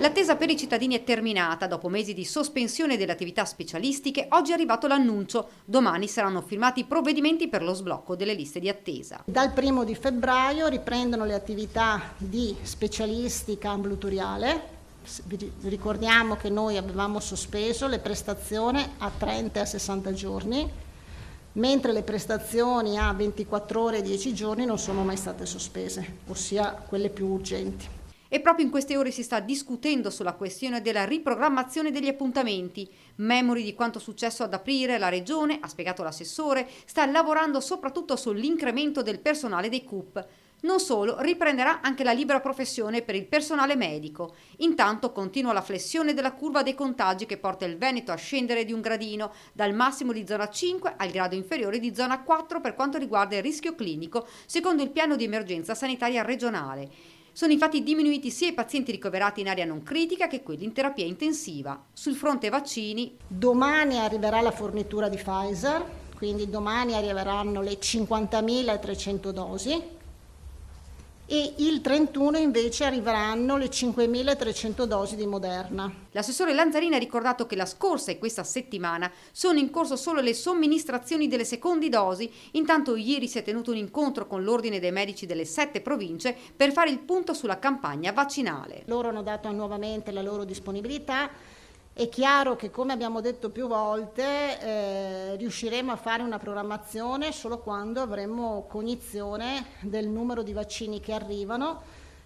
L'attesa per i cittadini è terminata. Dopo mesi di sospensione delle attività specialistiche, oggi è arrivato l'annuncio. Domani saranno firmati i provvedimenti per lo sblocco delle liste di attesa. Dal 1 febbraio riprendono le attività di specialistica ambulatoriale. Vi ricordiamo che noi avevamo sospeso le prestazioni a 30 e a 60 giorni, mentre le prestazioni a 24 ore e 10 giorni non sono mai state sospese, ossia quelle più urgenti. E proprio in queste ore si sta discutendo sulla questione della riprogrammazione degli appuntamenti. Memori di quanto successo ad aprile, la Regione, ha spiegato l'assessore, sta lavorando soprattutto sull'incremento del personale dei CUP. Non solo, riprenderà anche la libera professione per il personale medico. Intanto continua la flessione della curva dei contagi che porta il Veneto a scendere di un gradino, dal massimo di zona 5 al grado inferiore di zona 4 per quanto riguarda il rischio clinico, secondo il piano di emergenza sanitaria regionale. Sono infatti diminuiti sia i pazienti ricoverati in area non critica che quelli in terapia intensiva. Sul fronte vaccini, domani arriverà la fornitura di Pfizer, quindi domani arriveranno le 50.300 dosi e il 31 invece arriveranno le 5.300 dosi di Moderna. L'assessore Lanzarini ha ricordato che la scorsa e questa settimana sono in corso solo le somministrazioni delle seconde dosi, intanto ieri si è tenuto un incontro con l'Ordine dei Medici delle 7 province per fare il punto sulla campagna vaccinale. Loro hanno dato nuovamente la loro disponibilità. È chiaro che, come abbiamo detto più volte, riusciremo a fare una programmazione solo quando avremo cognizione del numero di vaccini che arrivano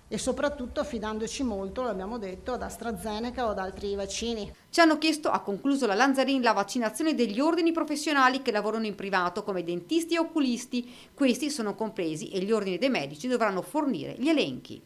e soprattutto affidandoci molto, l'abbiamo detto, ad AstraZeneca o ad altri vaccini. Ci hanno chiesto, ha concluso la Lanzarini, la vaccinazione degli ordini professionali che lavorano in privato come dentisti e oculisti. Questi sono compresi e gli ordini dei medici dovranno fornire gli elenchi.